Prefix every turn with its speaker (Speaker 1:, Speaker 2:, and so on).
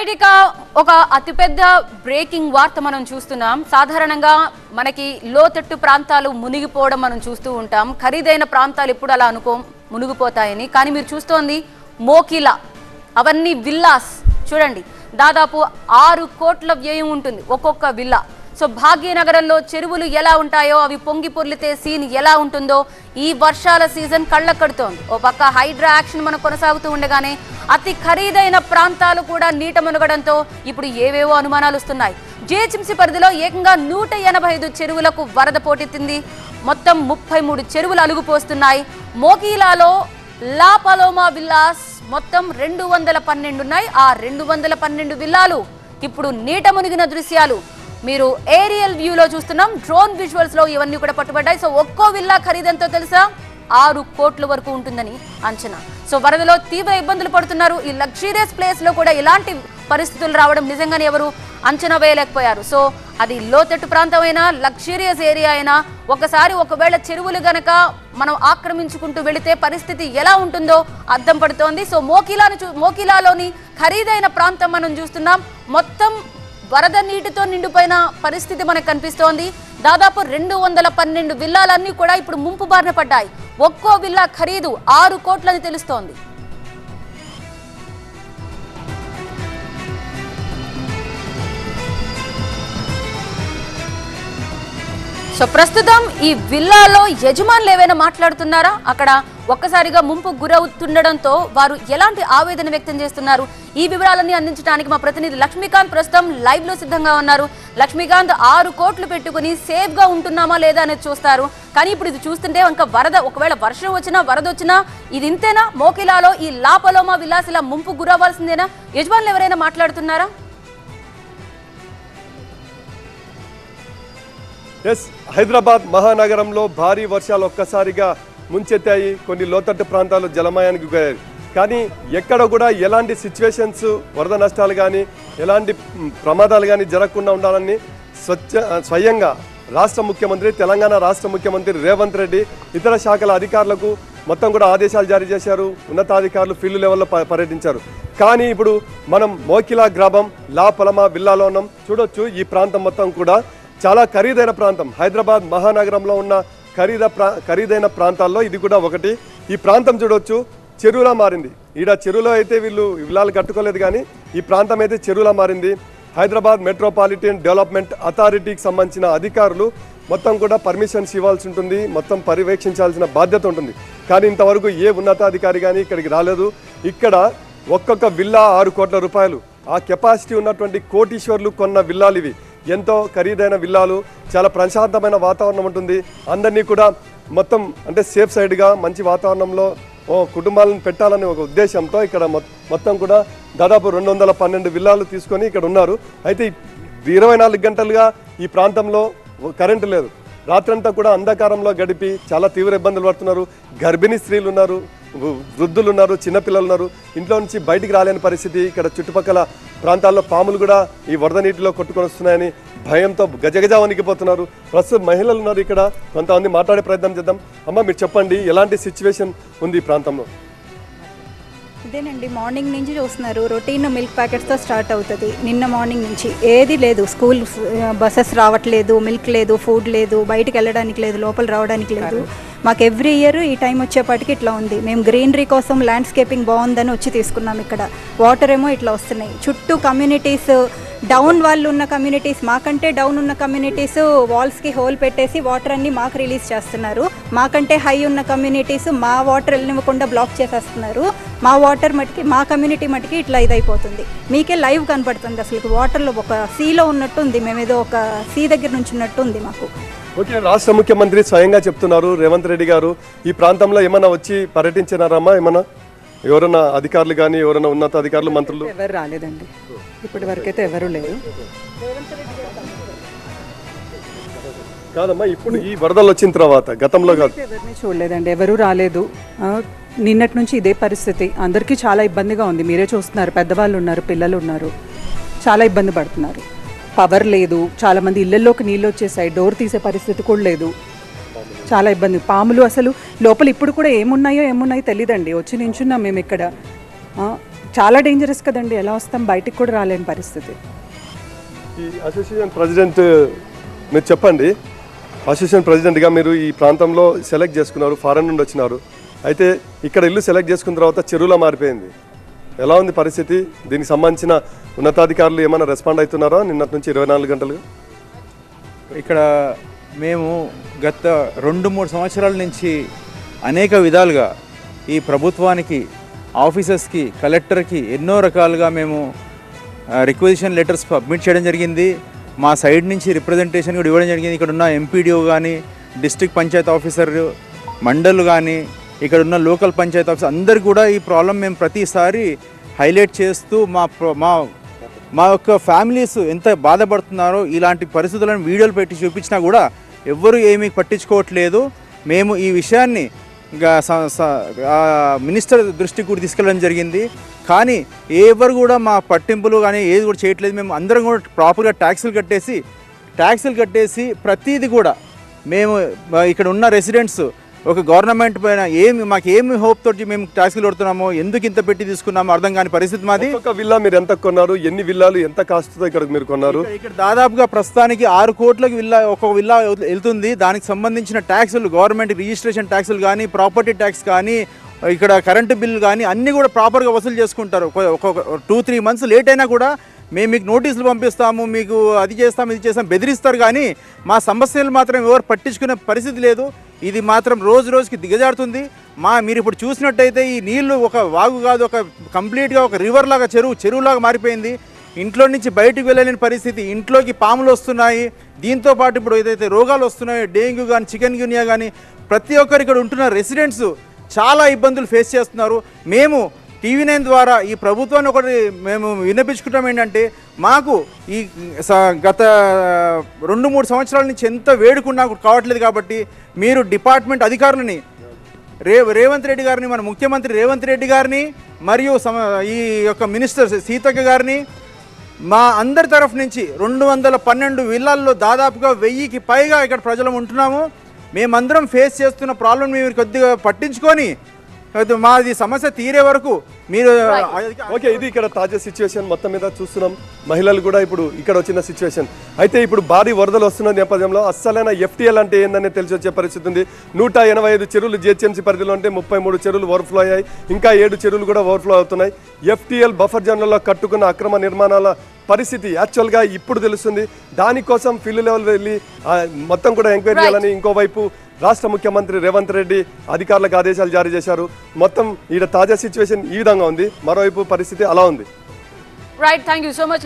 Speaker 1: Right, ఇక ఒక అతిపెద్ద బ్రేకింగ్ వార్త మనం చూస్తున్నాం. సాధారణంగా మనకి లోతట్టు ప్రాంతాలు మునిగిపోవడం మనం చూస్తూ ఉంటాం. ఖరీదైన ప్రాంతాలు ఎప్పుడు అలా మునిగిపోతాయని. కానీ మీరు చూస్తోంది మోకిలా, అవన్నీ విల్లాస్. చూడండి, దాదాపు 6 కోట్ల వ్యయం ఉంటుంది ఒక్కొక్క విల్లా. సో భాగ్యనగరంలో చెరువులు ఎలా ఉంటాయో అవి పొంగి పొర్లితే సీన్ ఎలా ఉంటుందో ఈ వర్షాల సీజన్ కళ్ళ కడుతోంది. ఓ పక్క హైడ్రా యాక్షన్ మనం కొనసాగుతూ ఉండగానే అతి ఖరీదైన ప్రాంతాలు కూడా నీట మునగడంతో ఇప్పుడు ఏవేవో అనుమానాలు వస్తున్నాయి. జిహెచ్ఎంసీ పరిధిలో ఏకంగా 185 చెరువులకు వరద పోటెత్తింది. మొత్తం 33 చెరువులు అలుగుపోస్తున్నాయి. మోకిలాలో లా పలోమా విల్లాస్ మొత్తం 212 ఉన్నాయి. ఆ 212 విల్లాలు ఇప్పుడు నీట మునిగిన దృశ్యాలు మీరు ఏరియల్ వ్యూలో చూస్తున్నాం. డ్రోన్ విజువల్స్ లో ఇవన్నీ కూడా పట్టుబడ్డాయి. సో ఒక్కో విల్లా ఖరీదంతో తెలుసా 6 కోట్ల వరకు ఉంటుందని అంచనా. సో వరదలో తీవ్ర ఇబ్బందులు పడుతున్నారు. ఈ లగ్జరియస్ ప్లేస్ లో కూడా ఇలాంటి పరిస్థితులు రావడం నిజంగానే ఎవరు అంచనా వేయలేకపోయారు. సో అది లోతట్టు ప్రాంతం అయినా, లగ్జరియస్ ఏరియా అయినా, ఒకవేళ చెరువులు గనక మనం ఆక్రమించుకుంటూ వెళితే పరిస్థితి ఎలా ఉంటుందో అర్థం పడుతోంది. సో మోకిలాలోని ఖరీదైన ప్రాంతం మనం చూస్తున్నాం. మొత్తం వరద నీటితో నిండిపోయిన పరిస్థితి మనకు కనిపిస్తోంది. దాదాపు 212 విల్లాలన్నీ కూడా ఇప్పుడు ముంపు బారిన పడ్డాయి. ఒక్కో విల్లా ఖరీదు 6 కోట్లని తెలుస్తోంది. సో ప్రస్తుతం ఈ విల్లాలో యజమానులు ఏవైనా మాట్లాడుతున్నారా? అక్కడ ఒక్కసారిగా ముంపు గురవుతుండడంతో వారు ఎలాంటి ఆవేదన వ్యక్తం చేస్తున్నారు? ఈ వివరాలన్నీ అందించడానికి మా ప్రతినిధి లక్ష్మీకాంత్ ప్రస్తుతం లైవ్ లో సిద్ధంగా ఉన్నారు. లక్ష్మీకాంత్, 6 కోట్లు పెట్టుకుని సేఫ్ గా ఉంటున్నామా లేదా అనేది చూస్తారు. కానీ ఇప్పుడు ఇది చూస్తుంటే ఇంకా ఒకవేళ వర్షం వచ్చినా వరద వచ్చినా ఇది ఇంతేనా? మోకిలాలో ఈ లా పలోమా విల్లాస్ ఇలా ముంపు గురవ్వాల్సిందేనా? యజమానులు ఎవరైనా మాట్లాడుతున్నారా?
Speaker 2: హైదరాబాద్ మహానగరంలో భారీ వర్షాలు ఒక్కసారిగా ముంచెత్తాయి. కొన్ని లోతట్టు ప్రాంతాలు జలమయానికి గురయ్యాయి. కానీ ఎక్కడ కూడా ఎలాంటి సిచ్యువేషన్స్, వరద నష్టాలు కానీ ఎలాంటి ప్రమాదాలు కానీ జరగకుండా ఉండాలని స్వయంగా తెలంగాణ రాష్ట్ర ముఖ్యమంత్రి రేవంత్ రెడ్డి ఇతర శాఖల అధికారులకు మొత్తం కూడా ఆదేశాలు జారీ చేశారు. ఉన్నతాధికారులు ఫీల్డ్ లెవెల్లో పర్యటించారు. కానీ ఇప్పుడు మనం మోకిలా గ్రామం లా పలోమా విల్లాలో ఉన్నాం. చూడొచ్చు, ఈ ప్రాంతం మొత్తం కూడా చాలా ఖరీదైన ప్రాంతం. హైదరాబాద్ మహానగరంలో ఉన్న ఖరీదైన ప్రాంతాల్లో ఇది కూడా ఒకటి. ఈ ప్రాంతం చూడొచ్చు, చెరువులా మారింది. ఈడ చెరువులో అయితే వీళ్ళు విల్లాలు కట్టుకోలేదు, కానీ ఈ ప్రాంతం అయితే చెరువులా మారింది. హైదరాబాద్ మెట్రోపాలిటన్ డెవలప్మెంట్ అథారిటీకి సంబంధించిన అధికారులు మొత్తం కూడా పర్మిషన్స్ ఇవ్వాల్సి ఉంటుంది, మొత్తం పర్యవేక్షించాల్సిన బాధ్యత ఉంటుంది. కానీ ఇంతవరకు ఏ ఉన్నతాధికారి కానీ ఇక్కడికి రాలేదు. ఇక్కడ ఒక్కొక్క విల్లా 6 కోట్ల రూపాయలు. ఆ కెపాసిటీ ఉన్నటువంటి కోటీశ్వర్లు కొన్న విల్లాలు ఇవి. ఎంతో ఖరీదైన విల్లాలు, చాలా ప్రశాంతమైన వాతావరణం ఉంటుంది. అందరినీ కూడా మొత్తం అంటే సేఫ్ సైడ్గా మంచి వాతావరణంలో కుటుంబాలను పెట్టాలనే ఒక ఉద్దేశంతో ఇక్కడ మొత్తం కూడా దాదాపు 212 విల్లాలు తీసుకొని ఇక్కడ ఉన్నారు. అయితే 24 గంటలుగా ఈ ప్రాంతంలో కరెంటు లేదు. రాత్రంతా కూడా అంధకారంలో గడిపి చాలా తీవ్ర ఇబ్బందులు పడుతున్నారు. గర్భిణీ స్త్రీలు ఉన్నారు, వృద్ధులు ఉన్నారు, చిన్నపిల్లలు ఉన్నారు. ఇంట్లో నుంచి బయటికి రాలేని పరిస్థితి. ఇక్కడ చుట్టుపక్కల ప్రాంతాల్లో పాములు కూడా ఈ వరద నీటిలో కొట్టుకొని వస్తున్నాయని భయంతో గజగజ వణికిపోతున్నారు. ప్రస్తుతం మహిళలు ఉన్నారు ఇక్కడ, కొంతమంది మాట్లాడే ప్రయత్నం చేద్దాం. అమ్మ, మీరు చెప్పండి, ఎలాంటి సిచ్యువేషన్ ఉంది ఈ ప్రాంతంలో?
Speaker 3: ఇదేనండి, మార్నింగ్ నుంచి చూస్తున్నారు. రొటీన్ మిల్క్ ప్యాకెట్స్తో స్టార్ట్ అవుతుంది. నిన్న మార్నింగ్ నుంచి ఏది లేదు. స్కూల్ బస్సెస్ రావట్లేదు, మిల్క్ లేదు, ఫుడ్ లేదు, బయటికి వెళ్ళడానికి లేదు, లోపల రావడానికి లేదు. మాకు ఎవ్రీ ఇయర్ ఈ టైం వచ్చేపాటికి ఇట్లా ఉంది. మేము గ్రీనరీ కోసం ల్యాండ్స్కేపింగ్ బాగుందని వచ్చి తీసుకున్నాం. ఇక్కడ వాటర్ ఏమో ఇట్లా వస్తున్నాయి. చుట్టూ కమ్యూనిటీస్, డౌన్ వాళ్ళు ఉన్న కమ్యూనిటీస్, మాకంటే డౌన్ ఉన్న కమ్యూనిటీస్ వాల్స్కి హోల్ పెట్టేసి వాటర్ అన్ని మాకు రిలీజ్ చేస్తున్నారు. మాకంటే హై ఉన్న కమ్యూనిటీస్ మా వాటర్ వెళ్ళనివ్వకుండా బ్లాక్ చేసేస్తున్నారు. మా వాటర్ మటుకి, మా కమ్యూనిటీ మటుకి ఇట్లా ఇదైపోతుంది. మీకే లైవ్ కనపడుతుంది. అసలు వాటర్లో ఒక సీలో ఉన్నట్టు ఉంది. మేమేదో ఒక సీ దగ్గర నుంచి ఉన్నట్టు ఉంది మాకు.
Speaker 2: ఓకే, రాష్ట్ర ముఖ్యమంత్రి స్వయంగా చెప్తున్నారు రేవంత్ రెడ్డి గారు. ఈ ప్రాంతంలో ఏమన్నా వచ్చి పర్యటించినారమ్మా? ఏమన్నా ఎవరన్నా అధికారులు కానీ, ఎవరైనా ఉన్నతాధికారులు, మంత్రులు?
Speaker 4: ఎవరు రాలేదండి, ఇప్పటి వరకు అయితే ఎవరు లేరు.
Speaker 2: కాదమ్మా, ఇప్పుడు ఈ వరదలు వచ్చిన తర్వాత గతంలో కాదు,
Speaker 4: ఎవరిని చూడలేదండి, ఎవరు రాలేదు. నిన్నటి నుంచి ఇదే పరిస్థితి. అందరికీ చాలా ఇబ్బందిగా ఉంది. మీరే చూస్తున్నారు, పెద్దవాళ్ళు ఉన్నారు, పిల్లలు ఉన్నారు, చాలా ఇబ్బంది పడుతున్నారు. పవర్ లేదు, చాలామంది ఇళ్లలోకి నీళ్ళు వచ్చేసాయి, డోర్ తీసే పరిస్థితి కూడా లేదు. చాలా ఇబ్బంది. పాములు అసలు లోపల ఇప్పుడు కూడా ఏమున్నాయో తెలియదండి. వచ్చి నించున్నాం మేము ఇక్కడ. చాలా డేంజరస్ కదండి, ఎలా వస్తాం, బయటికి కూడా రాలేని పరిస్థితి.
Speaker 2: ఈ అసోసియేషన్ ప్రెసిడెంట్ మీరు చెప్పండి, అసోసియేషన్ ప్రెసిడెంట్గా మీరు ఈ ప్రాంతంలో సెలెక్ట్ చేసుకున్నారు, ఫారెన్ నుండి వచ్చినారు. అయితే ఇక్కడ ఇల్లు సెలెక్ట్ చేసుకున్న తర్వాత చెరువులా మారిపోయింది. ఎలా ఉంది పరిస్థితి? దీనికి సంబంధించిన ఉన్నతాధికారులు ఏమైనా రెస్పాండ్ అవుతున్నారా నిన్నటి నుంచి 24 గంటలుగా?
Speaker 5: ఇక్కడ మేము గత 2-3 సంవత్సరాల నుంచి అనేక విధాలుగా ఈ ప్రభుత్వానికి, ఆఫీసర్స్కి, కలెక్టర్కి ఎన్నో రకాలుగా మేము రిక్వెజిషన్ లెటర్స్ సబ్మిట్ చేయడం జరిగింది. మా సైడ్ నుంచి రిప్రజెంటేషన్ కూడా ఇవ్వడం జరిగింది. ఇక్కడ ఉన్న ఎంపీడీఓ కానీ, డిస్ట్రిక్ట్ పంచాయత్ ఆఫీసర్, మండల్ కానీ, ఇక్కడ ఉన్న లోకల్ పంచాయత్ ఆఫీసర్ అందరు కూడా ఈ ప్రాబ్లం మేము ప్రతిసారి హైలైట్ చేస్తూ మా యొక్క ఫ్యామిలీస్ ఎంత బాధపడుతున్నారో ఇలాంటి పరిస్థితులను వీడియోలు పెట్టి చూపించినా కూడా ఎవ్వరూ ఏమీ పట్టించుకోవట్లేదు. మేము ఈ విషయాన్ని మినిస్టర్ దృష్టికి కూడా తీసుకెళ్ళడం జరిగింది. కానీ ఎవరు కూడా మా పట్టింపులు కానీ ఏది కూడా చేయట్లేదు. మేము అందరం కూడా ప్రాపర్గా ట్యాక్సులు కట్టేసి ప్రతిదీ కూడా మేము ఇక్కడ ఉన్న రెసిడెంట్స్ ఒక గవర్నమెంట్ పైన మాకేమి హోప్ తోటి మేము ట్యాక్సులు కొడుతున్నామో, ఎందుకు ఇంత పెట్టి తీసుకున్నామో అర్థం కాని పరిస్థితి మాది.
Speaker 2: ఒక విల్లా మీరు ఎంత కొన్నారు? ఎన్ని విల్లాలు ఎంత కాస్ట్తో ఇక్కడ మీరు కొన్నారు?
Speaker 5: ఇక్కడ దాదాపుగా ప్రస్తుతానికి 6 కోట్లకి ఒక విల్లా వెళ్తుంది. దానికి సంబంధించిన ట్యాక్సులు, గవర్నమెంట్ రిజిస్ట్రేషన్ ట్యాక్సులు కానీ, ప్రాపర్టీ ట్యాక్స్ కానీ, ఇక్కడ కరెంటు బిల్లు కానీ అన్నీ కూడా ప్రాపర్గా వసూలు చేసుకుంటారు. ఒక 2-3 మంత్స్ లేట్ అయినా కూడా మేము మీకు నోటీసులు పంపిస్తాము, మీకు అది చేస్తాం, ఇది చేస్తాం బెదిరిస్తారు. కానీ మా సమస్యలు మాత్రం ఎవరు పట్టించుకునే పరిస్థితి లేదు. ఇది మాత్రం రోజు రోజుకి దిగజారుతుంది. మీరు ఇప్పుడు చూసినట్టయితే ఈ నీళ్లు ఒక వాగు కాదు, ఒక కంప్లీట్గా ఒక రివర్ లాగా, చెరువులాగా మారిపోయింది. ఇంట్లో నుంచి బయటికి వెళ్ళలేని పరిస్థితి, ఇంట్లోకి పాములు వస్తున్నాయి. దీంతో పాటు ఇప్పుడు ఏదైతే రోగాలు వస్తున్నాయో, డెంగ్యూ కానీ, చికెన్ గున్యా కానీ, ప్రతి ఒక్కరు ఇక్కడ ఉంటున్న రెసిడెంట్స్ చాలా ఇబ్బందులు ఫేస్ చేస్తున్నారు. మేము TV9 ద్వారా ఈ ప్రభుత్వాన్ని ఒకటి మేము విన్నపించుకుంటాం ఏంటంటే, మాకు ఈ గత 2-3 సంవత్సరాల నుంచి ఎంత వేడుకున్నా కావట్లేదు. కాబట్టి మీరు డిపార్ట్మెంట్ అధికారులని, రేవంత్ రెడ్డి గారిని, మన ముఖ్యమంత్రి రేవంత్ రెడ్డి గారిని, మరియు ఈ యొక్క మినిస్టర్ సీతక్క గారిని, మా అందరి తరఫు నుంచి 212 విల్లాల్లో దాదాపుగా 1000కి పైగా ఇక్కడ ప్రజలు ఉంటున్నాము. మేమందరం ఫేస్ చేస్తున్న ప్రాబ్లం మీరు కొద్దిగా పట్టించుకొని మాది సమస్య తీరే వరకు మీరు.
Speaker 2: ఓకే, ఇది ఇక్కడ తాజా సిచ్యువేషన్. మొత్తం మీద చూస్తున్నాం, మహిళలు కూడా ఇప్పుడు ఇక్కడ వచ్చిన సిచ్యువేషన్. అయితే ఇప్పుడు భారీ వరదలు వస్తున్న నేపథ్యంలో అస్సలైన FTL అంటే ఏందని తెలిసి వచ్చే పరిస్థితి ఉంది. 185 చెరువులు GHMC పరిధిలో ఉంటే 33 చెరువులు ఓవర్ఫ్లో అయ్యాయి. ఇంకా 7 చెరువులు కూడా ఓవర్ఫ్లో అవుతున్నాయి. FTL బఫర్ జోన్లలో కట్టుకున్న అక్రమ నిర్మాణాల పరిస్థితి యాక్చువల్గా ఇప్పుడు తెలుస్తుంది. దానికోసం ఫీల్డ్ లెవెల్ వెళ్ళి మొత్తం కూడా ఎంక్వైరీ చేయాలని ఇంకోవైపు రాష్ట్ర ముఖ్యమంత్రి రేవంత్ రెడ్డి అధికారులకు ఆదేశాలు జారీ చేశారు. మొత్తం ఈ తాజా సిచ్యువేషన్ ఈ విధంగా ఉంది. మరోవైపు పరిస్థితి అలా ఉంది.
Speaker 1: Right, thank you so much.